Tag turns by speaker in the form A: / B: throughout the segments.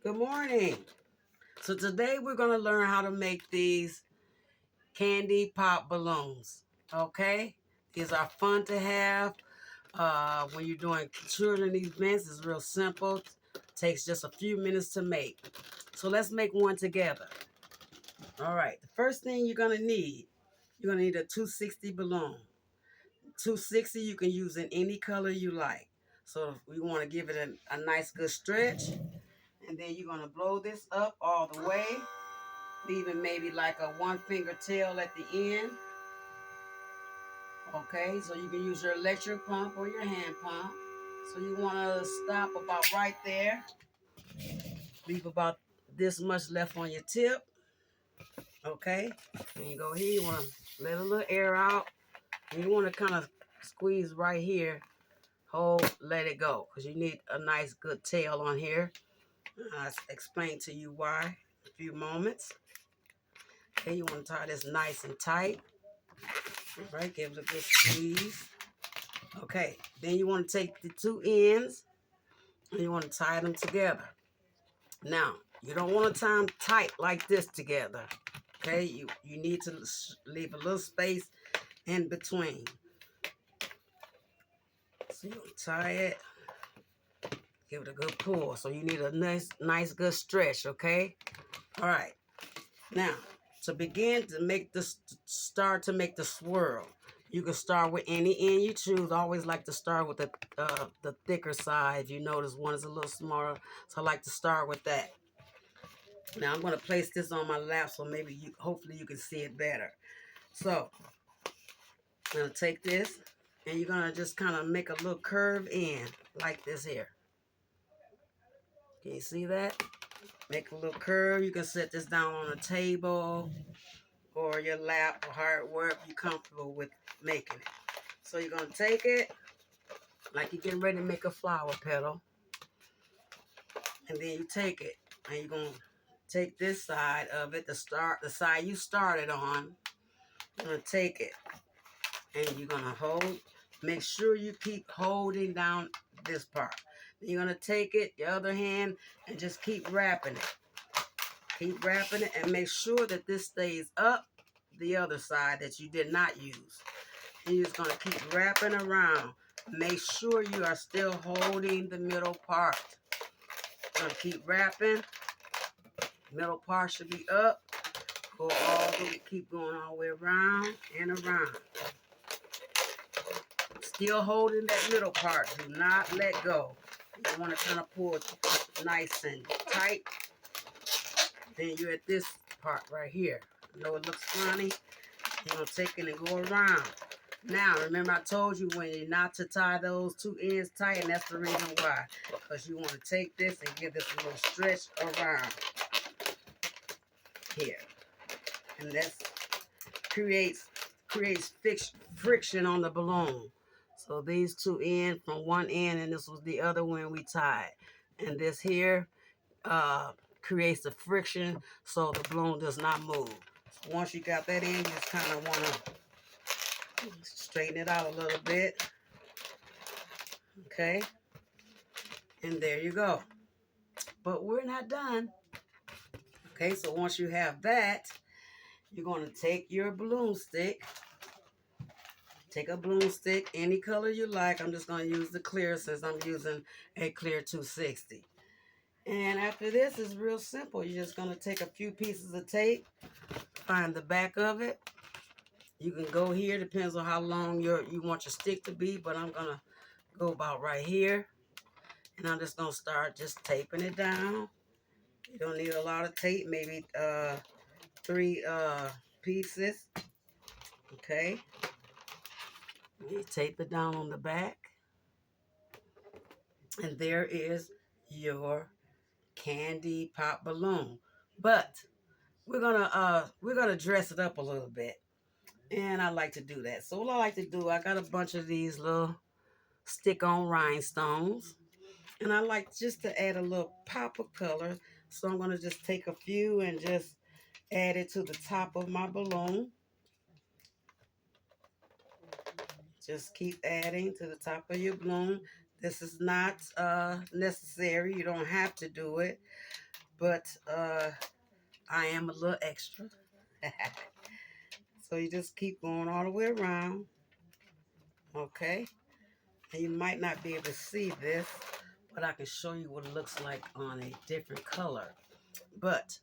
A: Good morning. So today we're going to learn how to make these candy pop balloons. Okay? These are fun to have when you're doing children events. It's real simple. Takes just a few minutes to make. So let's make one together. All right. The first thing you're going to need a 260 balloon. 260 you can use in any color you like. So we want to give it a nice good stretch. And then you're going to blow this up all the way, leaving maybe like a one finger tail at the end. Okay, so you can use your electric pump or your hand pump. So you want to stop about right there. Leave about this much left on your tip. Okay, and you go here, you want to let a little air out. And you want to kind of squeeze right here. Hold, let it go, because you need a nice good tail on here. I'll explain to you why in a few moments. Okay, you want to tie this nice and tight. All right, give it a good squeeze. Okay, then you want to take the two ends and you want to tie them together. Now, you don't want to tie them tight like this together. Okay, you need to leave a little space in between. So you tie it, give it a good pull. So you need a nice good stretch, okay? All right. Now, to begin to make this, start to make the swirl, you can start with any end you choose. I always like to start with the thicker side. If you notice, one is a little smaller, so I like to start with that. Now I'm going to place this on my lap, so hopefully you can see it better. So I'm going to take this, and you're going to just kind of make a little curve in like this here. Can you see that? Make a little curve. You can set this down on a table or your lap or wherever you're comfortable with making it. So you're going to take it like you're getting ready to make a flower petal. And then you take it and you're going to take this side of it, the side you started on. You're going to take it and you're going to hold. Make sure you keep holding down this part. Then you're going to take it, your other hand, and just keep wrapping it. Keep wrapping it and make sure that this stays up the other side that you did not use. And you're just going to keep wrapping around. Make sure you are still holding the middle part. Going to keep wrapping. Middle part should be up. Keep going all the way around and around. Still holding that middle part. Do not let go. You want to kind of pull it nice and tight. Then you're at this part right here. I know it looks funny. You're going to take it and go around. Now, remember I told you when you're not to tie those two ends tight, and that's the reason why. Because you want to take this and give this a little stretch around here. And that creates friction on the balloon. So these two ends from one end, and this was the other one we tied. And this here creates the friction so the balloon does not move. So once you got that in, you just kind of want to straighten it out a little bit. Okay. And there you go. But we're not done. Okay, so once you have that, you're going to take your balloon stick. Take a balloon stick, any color you like. I'm just going to use the clear since I'm using a clear 260. And after this, it's real simple. You're just going to take a few pieces of tape, find the back of it. You can go here, depends on how long you want your stick to be, but I'm going to go about right here. And I'm just going to start just taping it down. You don't need a lot of tape, maybe 3 pieces. Okay. You tape it down on the back. And there is your candy pop balloon. But we're gonna dress it up a little bit. And I like to do that. So what I like to do, I got a bunch of these little stick-on rhinestones. And I like just to add a little pop of color. So I'm gonna just take a few and just add it to the top of my balloon. Just keep adding to the top of your balloon. This is not necessary. You don't have to do it. but I am a little extra. So you just keep going all the way around, okay? And you might not be able to see this, but I can show you what it looks like on a different color. But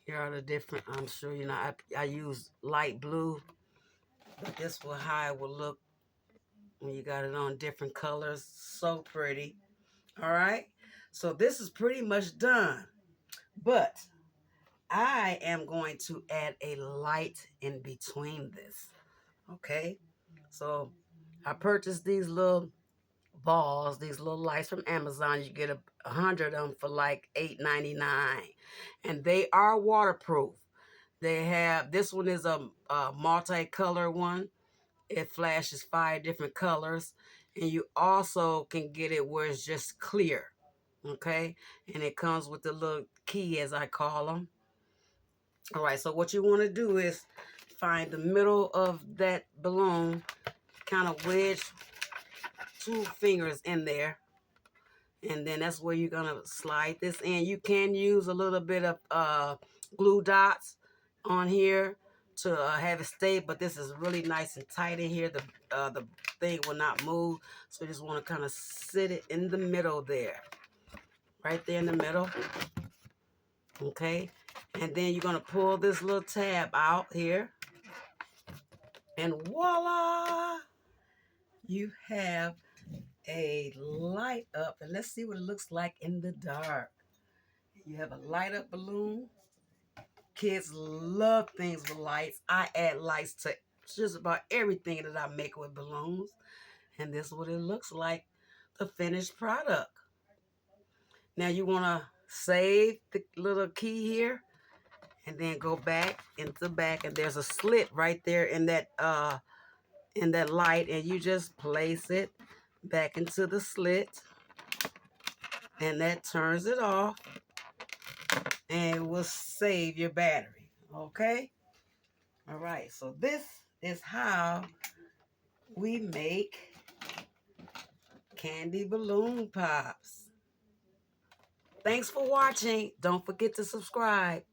A: here are the different, I'm sure you know, I use light blue, but this will how it will look when you got it on different colors. So pretty. All right. So this is pretty much done, but I am going to add a light in between this. Okay. So I purchased these little balls, these little lights from Amazon. You get 100 of them for like $8.99, and they are waterproof. They have, this one is a multicolor one. It flashes 5 different colors, and you also can get it where it's just clear. Okay, and it comes with the little key, as I call them. All right, so what you want to do is find the middle of that balloon, kind of wedge 2 fingers in there, and then that's where you're gonna slide this in. You can use a little bit of glue dots on here to have it stay, but this is really nice and tight in here. The thing will not move, so you just want to kind of sit it in the middle there, right there in the middle. Okay, and then you're gonna pull this little tab out here, and voila, you have a light up. And let's see what it looks like in the dark. You have a light up balloon. Kids love things with lights. I add lights to just about everything that I make with balloons. And this is what it looks like, the finished product. Now you want to save the little key here and then go back into the back, and there's a slit right there in that light, and you just place it back into the slit, and that turns it off and will save your battery. Okay? All right, so this is how we make candy balloon pops. Thanks for watching. Don't forget to subscribe.